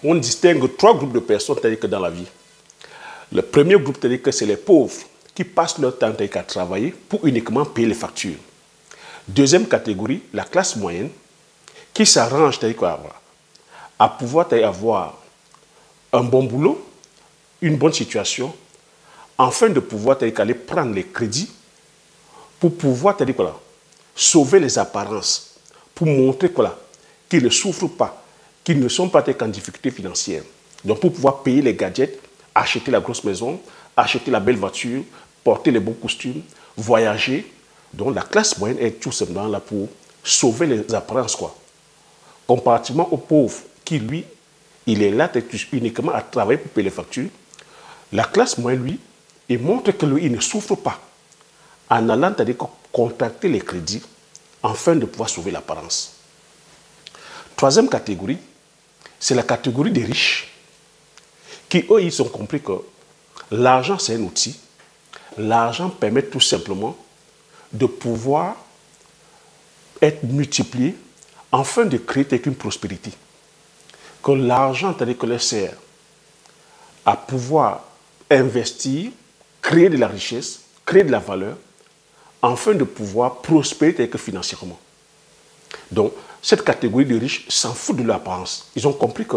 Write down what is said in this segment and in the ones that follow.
on distingue trois groupes de personnes que dans la vie. Le premier groupe, c'est-à-dire que c'est les pauvres qui passent leur temps à travailler pour uniquement payer les factures. Deuxième catégorie, la classe moyenne qui s'arrange à pouvoir avoir un bon boulot, une bonne situation, afin de pouvoir aller prendre les crédits pour pouvoir sauver les apparences, pour montrer qu'ils ne souffrent pas, qu'ils ne sont pas en difficulté financière. Donc pour pouvoir payer les gadgets, acheter la grosse maison, acheter la belle voiture, porter les bons costumes, voyager. Donc la classe moyenne est tout simplement là pour sauver les apparences. Comparativement au pauvre qui, lui, il est là uniquement à travailler pour payer les factures. La classe moyenne, lui, il montre que lui, il ne souffre pas en allant contracter les crédits afin de pouvoir sauver l'apparence. Troisième catégorie, c'est la catégorie des riches qui, eux, ils ont compris que l'argent, c'est un outil. L'argent permet tout simplement de pouvoir être multiplié afin de créer une prospérité. Que l'argent, c'est-à-dire que leur sert à pouvoir investir, créer de la richesse, créer de la valeur, afin de pouvoir prospérer financièrement. Donc, cette catégorie de riches s'en fout de leur apparence. Ils ont compris que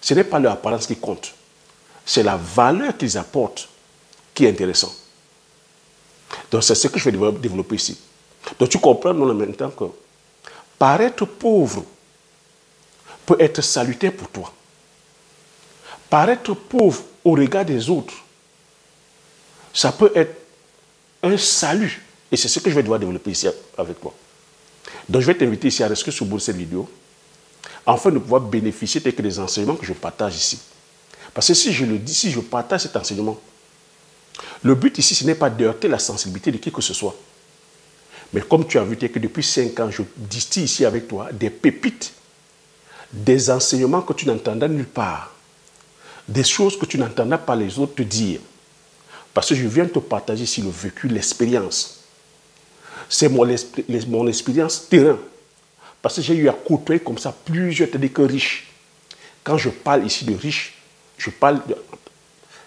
ce n'est pas leur apparence qui compte. C'est la valeur qu'ils apportent qui est intéressant. Donc, c'est ce que je vais développer ici. Donc, tu comprends en même temps que paraître pauvre peut être salutaire pour toi. Paraître pauvre au regard des autres, ça peut être un salut. Et c'est ce que je vais devoir développer ici avec toi. Donc, je vais t'inviter ici à rester sur cette vidéo afin de pouvoir bénéficier des enseignements que je partage ici. Parce que si je le dis, si je partage cet enseignement, le but ici, ce n'est pas d'heurter la sensibilité de qui que ce soit. Mais comme tu as vu que depuis 5 ans, je distille ici avec toi des pépites, des enseignements que tu n'entendras nulle part, des choses que tu n'entendras pas les autres te dire. Parce que je viens te partager ici le vécu, l'expérience. C'est mon expérience terrain. Parce que j'ai eu à côtoyer comme ça plusieurs, c'est-à-dire que riches. Quand je parle ici de riches, je parle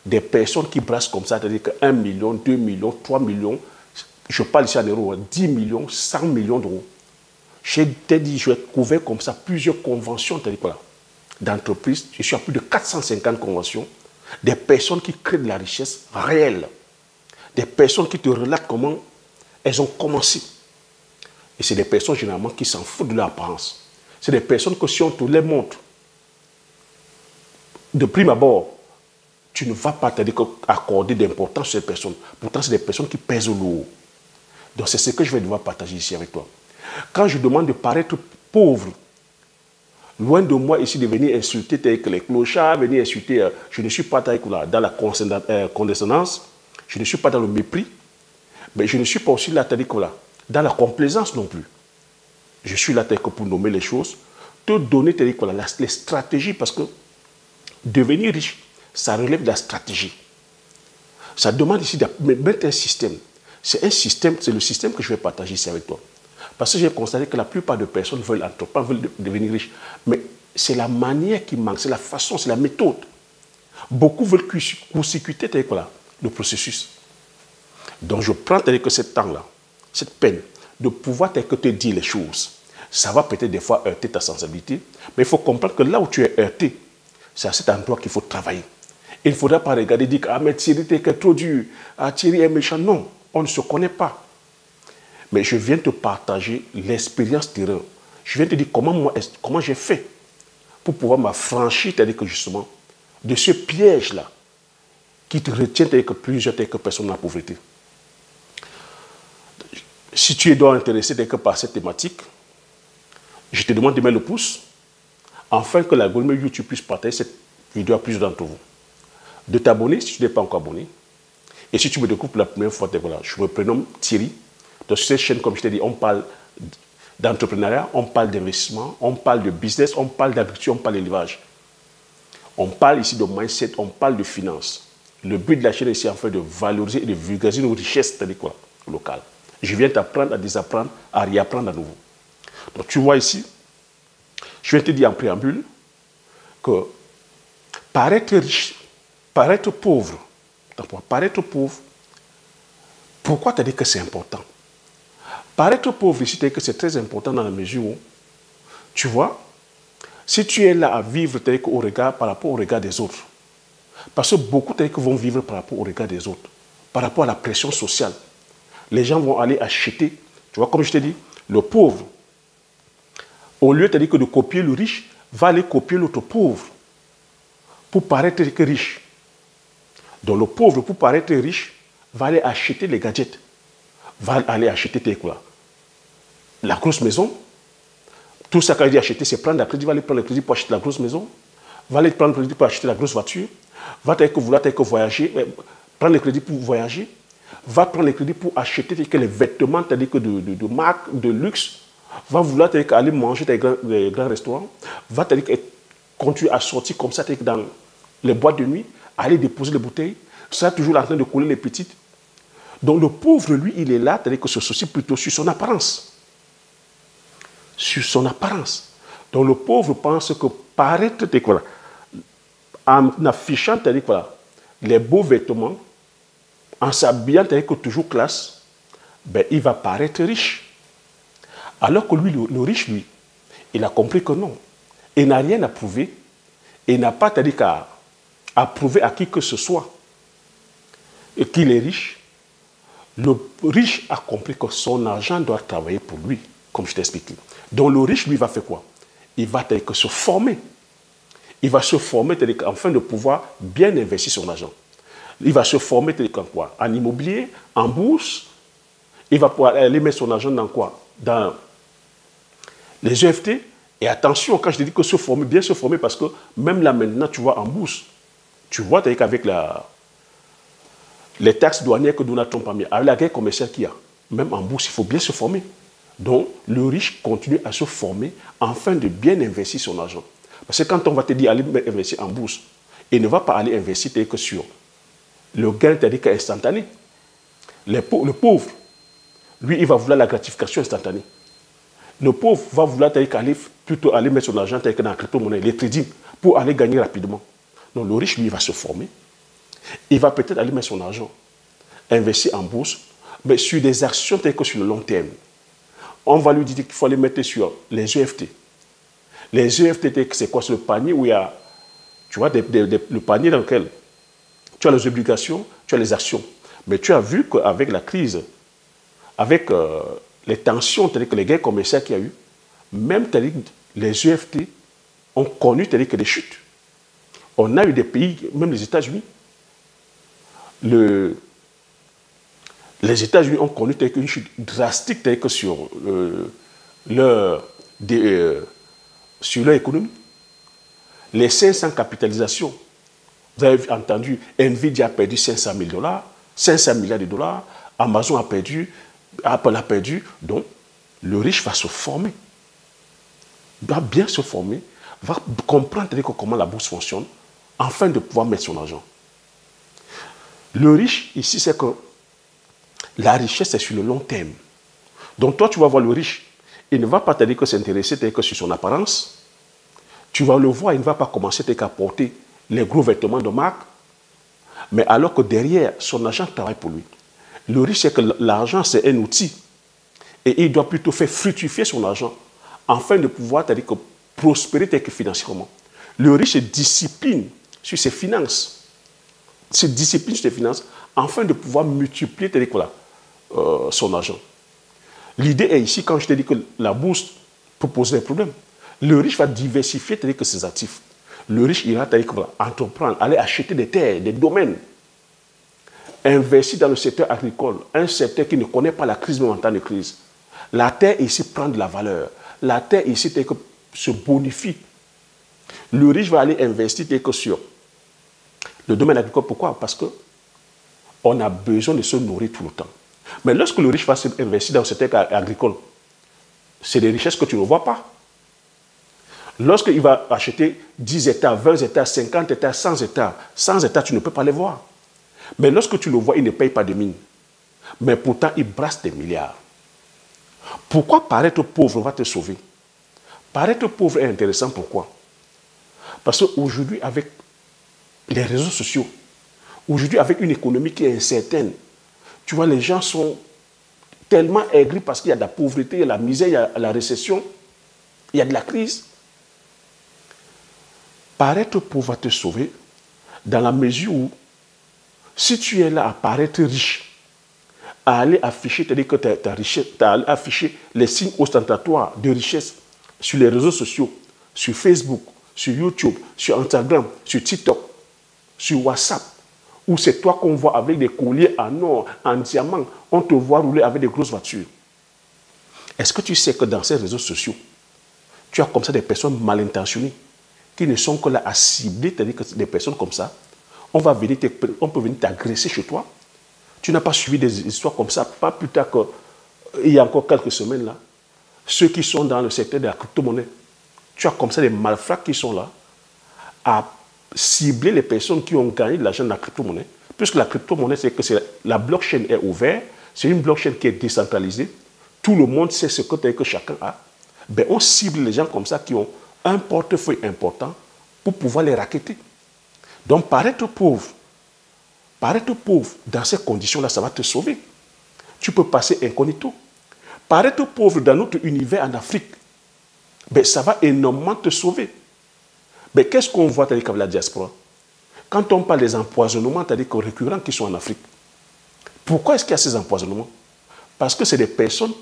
des personnes qui brassent comme ça, c'est-à-dire que 1 million, 2 millions, 3 millions, je parle ici en euros, 10 millions, 100 millions d'euros. J'ai dit, je vais couvrir comme ça plusieurs conventions d'entreprises. Je suis à plus de 450 conventions. Des personnes qui créent de la richesse réelle. Des personnes qui te relatent comment elles ont commencé. Et c'est des personnes généralement qui s'en foutent de leur apparence. C'est des personnes que si on te les montre, de prime abord, tu ne vas pas accorder d'importance à ces personnes. Pourtant, c'est des personnes qui pèsent lourd. Donc, c'est ce que je vais devoir partager ici avec toi. Quand je demande de paraître pauvre, loin de moi ici de venir insulter avec les clochards, venir insulter, je ne suis pas dans la condescendance, je ne suis pas dans le mépris, mais je ne suis pas aussi là dans la complaisance non plus. Je suis là pour nommer les choses, te donner les stratégies, parce que devenir riche, ça relève de la stratégie. Ça demande ici de mettre un système. C'est le système que je vais partager ici avec toi. Parce que j'ai constaté que la plupart des personnes veulent entreprendre, veulent devenir riches. Mais c'est la manière qui manque, c'est la façon, c'est la méthode. Beaucoup veulent consécuter le processus. Donc je prends ce temps-là, cette peine, de pouvoir te dire les choses. Ça va peut-être des fois heurter ta sensibilité, mais il faut comprendre que là où tu es heurté, c'est à cet endroit qu'il faut travailler. Il ne faudra pas regarder et dire « Ah, mais Thierry, t'es trop dur. Ah, Thierry est méchant. » Non, on ne se connaît pas. Mais je viens te partager l'expérience terrain. Je viens te dire comment j'ai fait pour pouvoir m'affranchir, c'est-à-dire que justement, de ce piège-là qui te retient avec plusieurs personnes dans la pauvreté. Si tu es donc intéressé par cette thématique, je te demande de mettre le pouce afin que l'algorithme YouTube puisse partager cette vidéo à plusieurs d'entre vous. De t'abonner si tu n'es pas encore abonné. Et si tu me découvres pour la première fois, je me prénomme Thierry. Dans cette chaîne, comme je t'ai dit, on parle d'entrepreneuriat, on parle d'investissement, on parle de business, on parle d'agriculture, on parle d'élevage. On parle ici de mindset, on parle de finance. Le but de la chaîne est ici en fait de valoriser et de vulgariser nos richesses locales. Je viens t'apprendre à désapprendre, à réapprendre à nouveau. Donc tu vois ici, je viens te dire en préambule que Paraître riche, paraître pauvre. Paraître pauvre, pourquoi tu as dit que c'est important? Paraître pauvre ici, que c'est très important dans la mesure où, tu vois, si tu es là à vivre au regard, par rapport au regard des autres, parce que beaucoup vont vivre par rapport au regard des autres, par rapport à la pression sociale. Les gens vont aller acheter, tu vois, comme je t'ai dit, le pauvre, au lieu que de copier le riche, va aller copier l'autre pauvre pour paraître riche. Donc le pauvre, pour paraître riche, va aller acheter les gadgets, va aller acheter quoi, la grosse maison. Tout ça qu'il dit acheter, c'est prendre le crédit, va aller prendre le crédit pour acheter la grosse maison, va aller prendre le crédit pour acheter la grosse voiture, va vouloir voyager, prendre le crédit pour voyager, va prendre le crédit pour acheter les vêtements de marque, de luxe, va vouloir aller manger dans les grands restaurants, va continuer à sortir comme ça dans les boîtes de nuit, aller déposer les bouteilles, ça toujours en train de couler les petites. Donc le pauvre, lui, il est là, c'est-à-dire que se soucie plutôt sur son apparence. Sur son apparence. Donc le pauvre pense que paraître, voilà, en affichant les beaux vêtements, en s'habillant que toujours classe, ben, il va paraître riche. Alors que lui, le riche, lui, il a compris que non. Il n'a rien à prouver. Il n'a pas à prouver à qui que ce soit et qu'il est riche. Le riche a compris que son argent doit travailler pour lui, comme je t'ai expliqué. Donc le riche, lui, va faire quoi? Il va se former. Il va se former afin de pouvoir bien investir son argent. Il va se former en quoi? En immobilier, en bourse. Il va pouvoir aller mettre son argent dans quoi? Dans les EFT. Et attention, quand je te dis que se former, bien se former, parce que même là maintenant, tu vois, en bourse, tu vois qu'avec les taxes douanières que Donald Trump a mis, avec la guerre commerciale qu'il y a, même en bourse, il faut bien se former. Donc, le riche continue à se former afin de bien investir son argent. Parce que quand on va te dire aller investir en bourse, il ne va pas aller investir que sur le gain instantané. Le pauvre, lui, il va vouloir la gratification instantanée. Le pauvre va vouloir plutôt aller mettre son argent dans la crypto-monnaie, les trading, pour aller gagner rapidement. Donc, le riche, lui, il va se former. Il va peut-être aller mettre son argent, investir en bourse, mais sur des actions telles que sur le long terme. On va lui dire qu'il faut les mettre sur les EFT. Les EFT, c'est quoi? C'est le panier où il y a, tu vois, le panier dans lequel tu as les obligations, tu as les actions. Mais tu as vu qu'avec la crise, avec les tensions, telles que les guerres commerciales qu'il y a eu, même les EFT ont connu des chutes. On a eu des pays, même les États-Unis, les États-Unis ont connu une chute drastique sur leur économie. Les 500 capitalisations, vous avez entendu, Nvidia a perdu 500 000 $, 500 milliards de dollars, Amazon a perdu, Apple a perdu. Donc, le riche va se former, doit bien se former, va comprendre comment la bourse fonctionne, afin de pouvoir mettre son argent. Le riche, ici, c'est que la richesse est sur le long terme. Donc toi, tu vas voir le riche. Il ne va pas te dire que s'intéresser que sur son apparence. Tu vas le voir, il ne va pas commencer à porter les gros vêtements de marque. Mais alors que derrière, son argent travaille pour lui. Le riche, c'est que l'argent, c'est un outil. Et il doit plutôt faire fructifier son argent afin de pouvoir prospérer financièrement. Le riche se discipline sur ses finances. Se discipline sur ses finances afin de pouvoir multiplier son argent. L'idée est ici, quand je te dis que la bourse peut poser des problèmes, le riche va diversifier ses actifs. Le riche ira entreprendre, aller acheter des terres, des domaines, investir dans le secteur agricole, un secteur qui ne connaît pas la crise, même en temps de crise. La terre ici prend de la valeur. La terre ici se bonifie. Le riche va aller investir sur le domaine agricole. Pourquoi? Parce qu'on a besoin de se nourrir tout le temps. Mais lorsque le riche va investir dans le secteur agricole, c'est des richesses que tu ne vois pas. Lorsqu'il va acheter 10 hectares, 20 hectares, 50 hectares, 100 hectares, 100 hectares, tu ne peux pas les voir. Mais lorsque tu le vois, il ne paye pas de mine. Mais pourtant, il brasse des milliards. Pourquoi paraître pauvre va te sauver? Paraître pauvre est intéressant, pourquoi? Parce qu'aujourd'hui, avec les réseaux sociaux. Aujourd'hui, avec une économie qui est incertaine, tu vois, les gens sont tellement aigris parce qu'il y a de la pauvreté, il y a de la misère, il y a la récession, il y a de la crise. Paraître pauvre va te sauver dans la mesure où, si tu es là à paraître riche, à aller afficher, c'est-à-dire que ta richesse, tu as affiché les signes ostentatoires de richesse sur les réseaux sociaux, sur Facebook, sur YouTube, sur Instagram, sur TikTok, sur WhatsApp, où c'est toi qu'on voit avec des colliers en or, en diamant, on te voit rouler avec des grosses voitures. Est-ce que tu sais que dans ces réseaux sociaux, tu as comme ça des personnes mal intentionnées qui ne sont que là à cibler, c'est-à-dire que des personnes comme ça, on peut venir t'agresser chez toi. Tu n'as pas suivi des histoires comme ça, pas plus tard qu'il y a encore quelques semaines là, ceux qui sont dans le secteur de la crypto-monnaie. Tu as comme ça des malfrats qui sont là à cibler les personnes qui ont gagné de l'argent dans la crypto-monnaie. Puisque la crypto-monnaie, c'est que la blockchain est ouverte, c'est une blockchain qui est décentralisée, tout le monde sait ce que chacun a. Ben, on cible les gens comme ça qui ont un portefeuille important pour pouvoir les racketter. Donc, paraître pauvre dans ces conditions-là, ça va te sauver. Tu peux passer incognito. Paraître pauvre dans notre univers en Afrique, ben, ça va énormément te sauver. Mais qu'est-ce qu'on voit avec la diaspora? Quand on parle des empoisonnements, c'est-à-dire récurrents qui sont en Afrique, pourquoi est-ce qu'il y a ces empoisonnements? Parce que c'est des personnes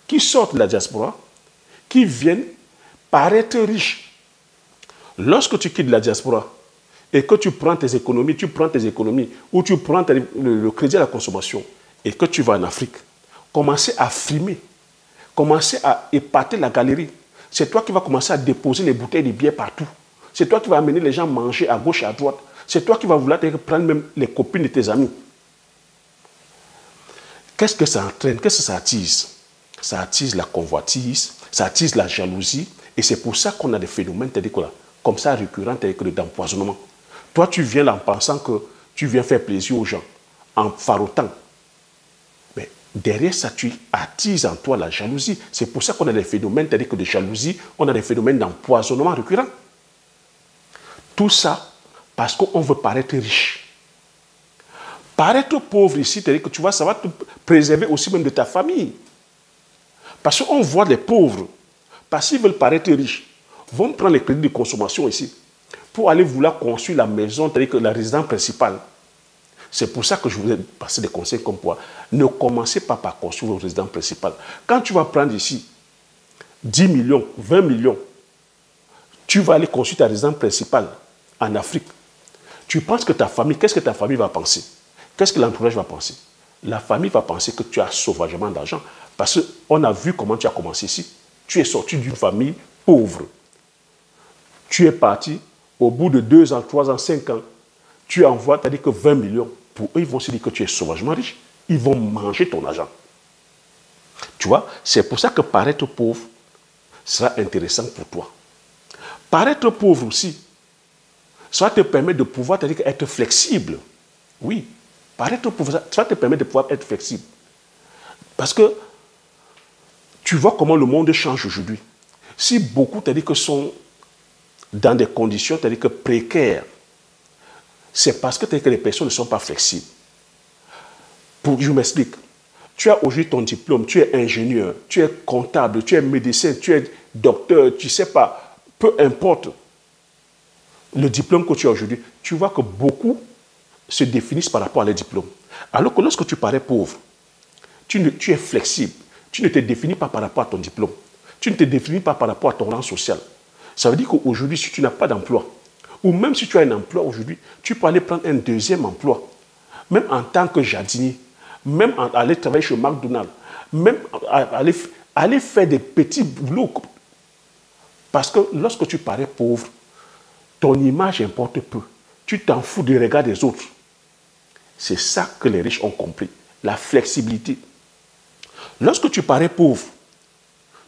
qui sortent de la diaspora, qui viennent paraître riches. Lorsque tu quittes la diaspora et que tu prends tes économies, ou tu prends le crédit à la consommation et que tu vas en Afrique, commencer à frimer, commencer à épater la galerie. C'est toi qui vas commencer à déposer les bouteilles de bière partout. C'est toi qui vas amener les gens manger à gauche et à droite. C'est toi qui vas vouloir prendre même les copines de tes amis. Qu'est-ce que ça entraîne? Qu'est-ce que ça attise? Ça attise la convoitise, ça attise la jalousie. Et c'est pour ça qu'on a des phénomènes comme ça récurrents d'empoisonnement. Toi, tu viens là en pensant que tu viens faire plaisir aux gens, en farotant. Mais derrière ça, tu attises en toi la jalousie. C'est pour ça qu'on a des phénomènes de jalousie, on a des phénomènes d'empoisonnement récurrents. Tout ça parce qu'on veut paraître riche. Paraître pauvre ici, c'est-à-dire que tu vois, ça va te préserver aussi même de ta famille. Parce qu'on voit les pauvres, parce qu'ils veulent paraître riches, vont prendre les crédits de consommation ici pour aller vouloir construire la maison, c'est-à-dire que la résidence principale. C'est pour ça que je vous ai passé des conseils comme quoi. Ne commencez pas par construire votre résidence principale. Quand tu vas prendre ici 10 millions, 20 millions, tu vas aller construire ta résidence principale en Afrique. Tu penses que ta famille, qu'est-ce que ta famille va penser? Qu'est-ce que l'entourage va penser? La famille va penser que tu as sauvagement d'argent. Parce qu'on a vu comment tu as commencé ici. Tu es sorti d'une famille pauvre. Tu es parti, au bout de 2 ans, 3 ans, 5 ans, tu envoies, tu as dit que 20 millions. Pour eux, ils vont se dire que tu es sauvagement riche. Ils vont manger ton argent. Tu vois, c'est pour ça que paraître pauvre sera intéressant pour toi. Paraître pauvre aussi, ça va te permettre de pouvoir être flexible. Oui, paraître pauvre, ça va te permettre de pouvoir être flexible. Parce que tu vois comment le monde change aujourd'hui. Si beaucoup, sont dans des conditions, précaires, c'est parce que les personnes ne sont pas flexibles. Je m'explique. Tu as aujourd'hui ton diplôme, tu es ingénieur, tu es comptable, tu es médecin, tu es docteur, tu ne sais pas, peu importe le diplôme que tu as aujourd'hui, tu vois que beaucoup se définissent par rapport à leur diplôme. Alors que lorsque tu parais pauvre, tu es flexible. Tu ne te définis pas par rapport à ton diplôme. Tu ne te définis pas par rapport à ton rang social. Ça veut dire qu'aujourd'hui, si tu n'as pas d'emploi, ou même si tu as un emploi aujourd'hui, tu peux aller prendre un deuxième emploi, même en tant que jardinier, même aller travailler chez McDonald's, même aller faire des petits boulots. Parce que lorsque tu parais pauvre, ton image importe peu. Tu t'en fous du regard des autres. C'est ça que les riches ont compris, la flexibilité. Lorsque tu parais pauvre,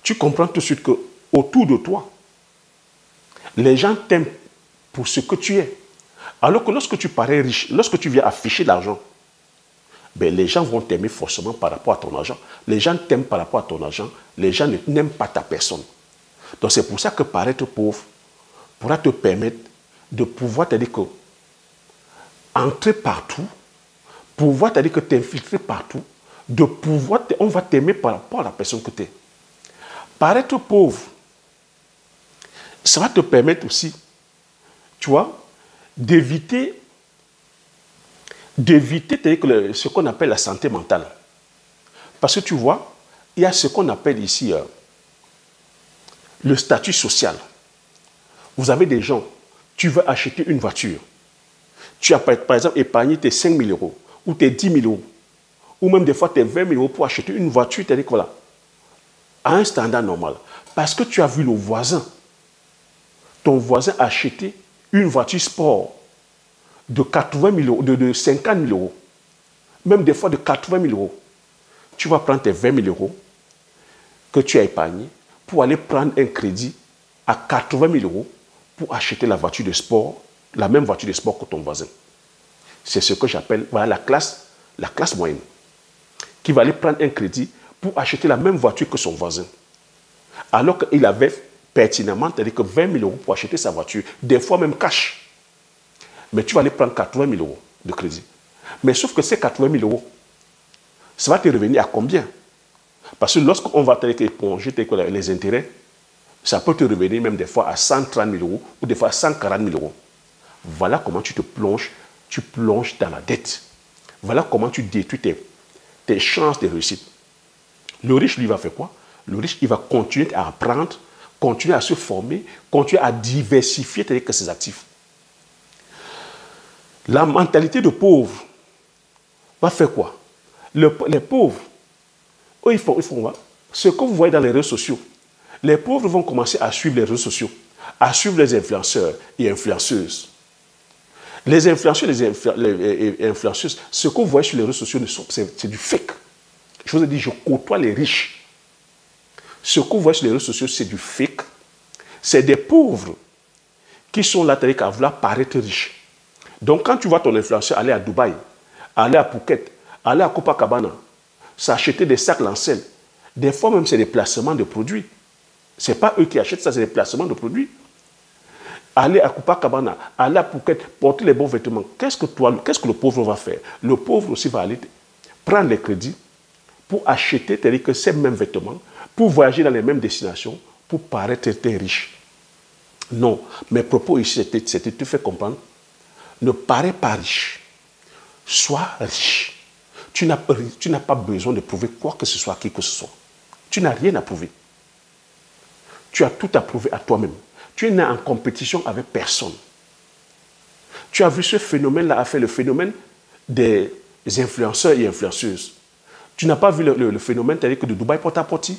tu comprends tout de suite qu'autour de toi, les gens t'aiment pour ce que tu es. Alors que lorsque tu parais riche, lorsque tu viens afficher l'argent, ben les gens vont t'aimer forcément par rapport à ton argent. Les gens t'aiment par rapport à ton argent. Les gens n'aiment pas ta personne. Donc c'est pour ça que paraître pauvre pourra te permettre de pouvoir te dire que entrer partout, pouvoir, c'est-à-dire que t'infiltrer partout, de pouvoir, on va t'aimer par rapport à la personne que tu es. Paraître pauvre, ça va te permettre aussi, tu vois, d'éviter ce qu'on appelle la santé mentale. Parce que tu vois, il y a ce qu'on appelle ici le statut social. Vous avez des gens, tu veux acheter une voiture. Tu as par exemple épargné tes 5 000 euros ou tes 10 000 euros ou même des fois tes 20 000 euros pour acheter une voiture, c'est-à-dire que voilà, à un standard normal. Parce que tu as vu le voisin, ton voisin acheter une voiture sport de 80 000 euros, de 50 000 euros, même des fois de 80 000 euros. Tu vas prendre tes 20 000 euros que tu as épargné pour aller prendre un crédit à 80 000 euros pour acheter la voiture de sport, la même voiture de sport que ton voisin. C'est ce que j'appelle voilà, la classe moyenne, qui va aller prendre un crédit pour acheter la même voiture que son voisin. Alors qu'il avait pertinemment, c'est-à-dire que 20 000 euros pour acheter sa voiture, des fois même cash. Mais tu vas aller prendre 80 000 euros de crédit. Mais sauf que ces 80 000 euros, ça va te revenir à combien? Parce que lorsqu'on va éponger les intérêts, ça peut te revenir même des fois à 130 000 euros ou des fois à 140 000 euros. Voilà comment tu plonges dans la dette. Voilà comment tu détruis tes chances de réussite. Le riche, lui, va faire quoi? Le riche, il va continuer à apprendre, continuer à se former, continuer à diversifier ses actifs. La mentalité de pauvre va faire quoi? Les pauvres, eux, ils font ce que vous voyez dans les réseaux sociaux. Les pauvres vont commencer à suivre les réseaux sociaux, à suivre les influenceurs et influenceuses. Les influenceurs et les influenceuses, ce que vous voyez sur les réseaux sociaux, c'est du fake. Je vous ai dit, je côtoie les riches. Ce que vous voyez sur les réseaux sociaux, c'est du fake. C'est des pauvres qui sont là à vouloir paraître riches. Donc, quand tu vois ton influenceur aller à Dubaï, aller à Phuket, aller à Copacabana, s'acheter des sacs Lancel, des fois même, c'est des placements de produits. Ce n'est pas eux qui achètent ça, c'est des placements de produits. Aller à Copacabana, aller à Phuket, porter les bons vêtements. Qu'est-ce que le pauvre va faire? Le pauvre aussi va aller prendre les crédits pour acheter ces mêmes vêtements, pour voyager dans les mêmes destinations, pour paraître riche. Non, mes propos ici, c'était de te faire comprendre. Ne parais pas riche. Sois riche. Tu n'as pas besoin de prouver quoi que ce soit à qui que ce soit. Tu n'as rien à prouver. Tu as tout à prouver à toi-même. Tu n'es en compétition avec personne. Tu as vu ce phénomène-là, a fait le phénomène des influenceurs et influenceuses. Tu n'as pas vu le phénomène tel que de Dubaï Porta-Potty?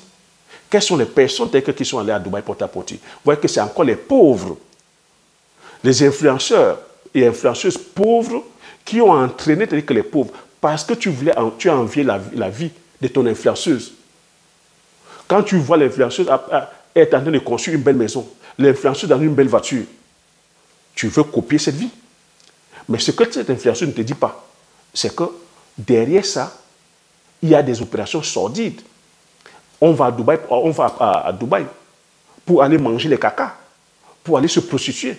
Quelles sont les personnes telles que qui sont allées à Dubaï Porta-Potty? Vous voyez que c'est encore les pauvres. Les influenceurs et influenceuses pauvres qui ont entraîné tel que les pauvres parce que tu as envié la vie de ton influenceuse. Quand tu vois l'influenceuse être en train de construire une belle maison, l'influenceuse dans une belle voiture, tu veux copier cette vie. Mais ce que cette influenceuse ne te dit pas, c'est que derrière ça, il y a des opérations sordides. On va à Dubaï pour aller manger les caca, pour aller se prostituer.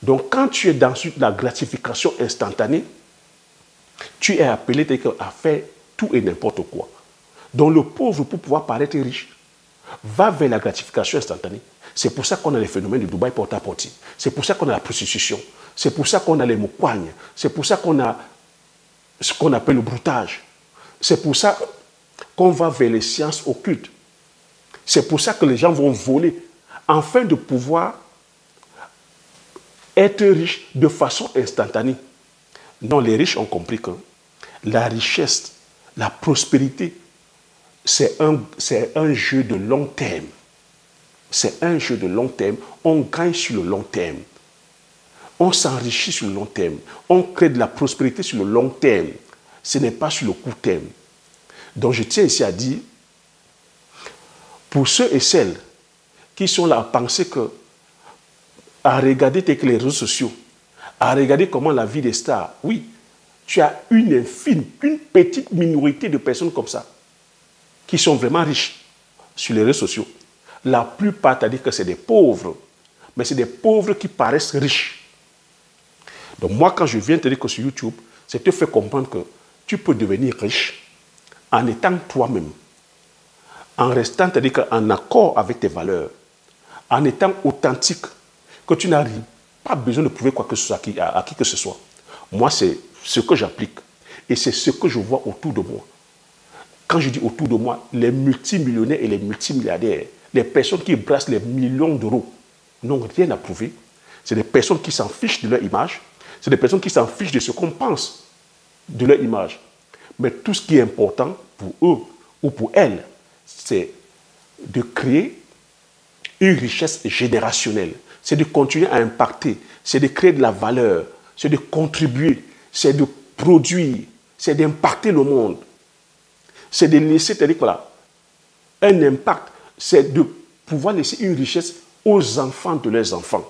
Donc, quand tu es dans la gratification instantanée, tu es appelé à faire tout et n'importe quoi. Donc, le pauvre, pour pouvoir paraître riche, va vers la gratification instantanée. C'est pour ça qu'on a les phénomènes de Dubaï Porta-Potty. C'est pour ça qu'on a la prostitution. C'est pour ça qu'on a les moukouagnes. C'est pour ça qu'on a ce qu'on appelle le broutage. C'est pour ça qu'on va vers les sciences occultes. C'est pour ça que les gens vont voler afin de pouvoir être riches de façon instantanée. Non, les riches ont compris que la richesse, la prospérité, c'est un jeu de long terme. C'est un jeu de long terme. On gagne sur le long terme. On s'enrichit sur le long terme. On crée de la prospérité sur le long terme. Ce n'est pas sur le court terme. Donc je tiens ici à dire, pour ceux et celles qui sont là à penser que, à regarder les réseaux sociaux, à regarder comment la vie des stars, oui, tu as une petite minorité de personnes comme ça, qui sont vraiment riches sur les réseaux sociaux. La plupart, c'est-à-dire que c'est des pauvres, mais c'est des pauvres qui paraissent riches. Donc moi, quand je viens te dire que sur YouTube, c'est te faire comprendre que tu peux devenir riche en étant toi-même, en restant, c'est-à-dire en accord avec tes valeurs, en étant authentique, que tu n'as pas besoin de prouver quoi que ce soit à qui que ce soit. Moi, c'est ce que j'applique et c'est ce que je vois autour de moi. Quand je dis autour de moi, les multimillionnaires et les multimilliardaires, les personnes qui brassent les millions d'euros, n'ont rien à prouver. C'est des personnes qui s'en fichent de leur image. C'est des personnes qui s'en fichent de ce qu'on pense de leur image. Mais tout ce qui est important pour eux ou pour elles, c'est de créer une richesse générationnelle. C'est de continuer à impacter. C'est de créer de la valeur. C'est de contribuer. C'est de produire. C'est d'impacter le monde. C'est de laisser, c'est-à-dire voilà, un impact. C'est de pouvoir laisser une richesse aux enfants de leurs enfants.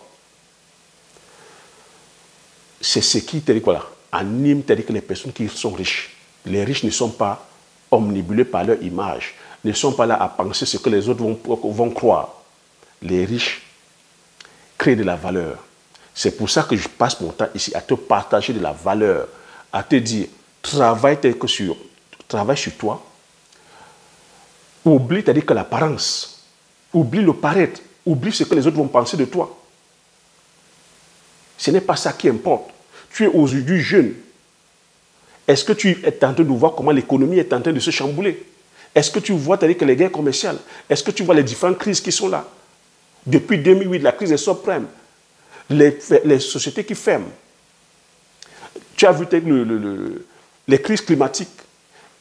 C'est ce qui, voilà, anime les personnes qui sont riches. Les riches ne sont pas omnibulés par leur image, ne sont pas là à penser ce que les autres vont croire. Les riches créent de la valeur. C'est pour ça que je passe mon temps ici à te partager de la valeur, à te dire, travaille sur toi. Oublie, c'est-à-dire que l'apparence, oublie le paraître, oublie ce que les autres vont penser de toi. Ce n'est pas ça qui importe. Tu es aujourd'hui jeune. Est-ce que tu es en train de voir comment l'économie est en train de se chambouler? Est-ce que tu vois que les guerres commerciales? Est-ce que tu vois les différentes crises qui sont là? Depuis 2008, la crise des subprimes, les sociétés qui ferment. Tu as vu les crises climatiques.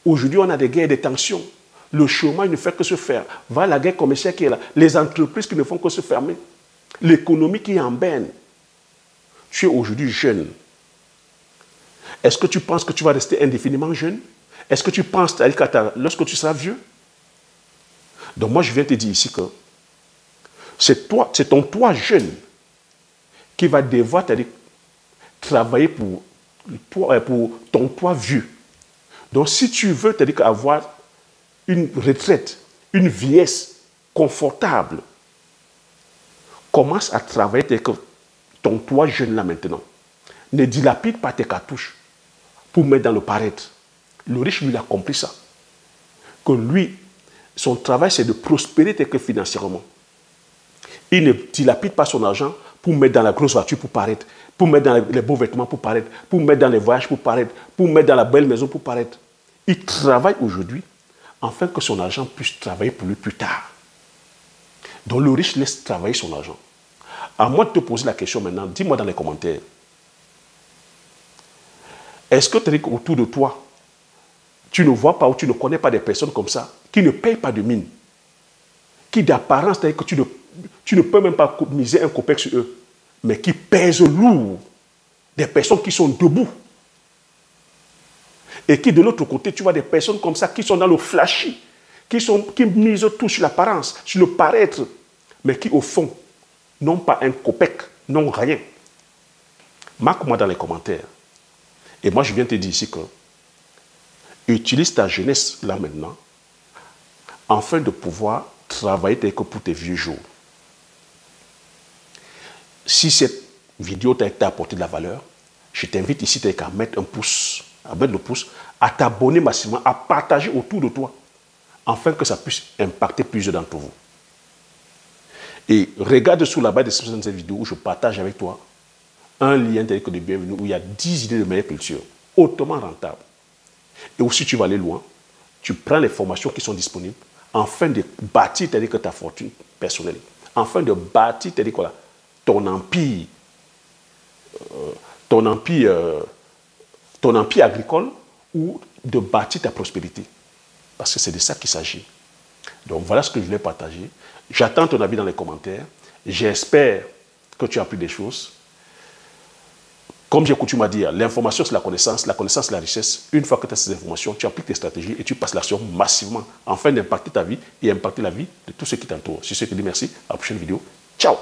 Aujourd'hui, on a des guerres et des tensions. Le chômage ne fait que se faire. Voilà la guerre commerciale qui est là. Les entreprises qui ne font que se fermer. L'économie qui est en berne. Tu es aujourd'hui jeune. Est-ce que tu penses que tu vas rester indéfiniment jeune? Est-ce que tu penses lorsque tu seras vieux? Donc moi, je viens te dire ici que c'est ton toi jeune qui va devoir travailler pour ton toi vieux. Donc si tu veux avoir une retraite, une vieillesse confortable, commence à travailler avec ton toi jeune là maintenant. Ne dilapide pas tes cartouches pour mettre dans le paraître. Le riche, lui, il a compris ça. Que lui, son travail, c'est de prospérer financièrement. Il ne dilapide pas son argent pour mettre dans la grosse voiture pour paraître, pour mettre dans les beaux vêtements pour paraître, pour mettre dans les voyages pour paraître, pour mettre dans la belle maison pour paraître. Il travaille aujourd'hui afin que son argent puisse travailler pour lui plus tard. Donc le riche laisse travailler son argent. À moi de te poser la question maintenant, dis-moi dans les commentaires. Est-ce que autour de toi, tu ne vois pas ou tu ne connais pas des personnes comme ça, qui ne payent pas de mine, qui d'apparence, c'est-à-dire que tu ne peux même pas miser un copec sur eux, mais qui pèsent lourd, des personnes qui sont debout. Et qui de l'autre côté, tu vois des personnes comme ça qui sont dans le flashy, qui misent tout sur l'apparence, sur le paraître, mais qui au fond n'ont pas un copec, n'ont rien. Marque-moi dans les commentaires. Et moi, je viens te dire ici que utilise ta jeunesse là maintenant afin de pouvoir travailler pour tes vieux jours. Si cette vidéo t'a apporté de la valeur, je t'invite ici à mettre un pouce, à t'abonner massivement, à partager autour de toi, afin que ça puisse impacter plusieurs d'entre vous. Et regarde sous la barre de description de cette vidéo où je partage avec toi un lien tel que de bienvenue où il y a 10 idées de meilleure culture, hautement rentables. Et aussi tu vas aller loin, tu prends les formations qui sont disponibles afin de bâtir ta fortune personnelle, afin de bâtir ton empire agricole ou de bâtir ta prospérité. Parce que c'est de ça qu'il s'agit. Donc voilà ce que je voulais partager. J'attends ton avis dans les commentaires. J'espère que tu as appris des choses. Comme j'ai coutume à dire, l'information c'est la connaissance c'est la richesse. Une fois que tu as ces informations, tu appliques tes stratégies et tu passes l'action massivement afin d'impacter ta vie et impacter la vie de tous ceux qui t'entourent. Sur ce, je te dis merci. À la prochaine vidéo. Ciao!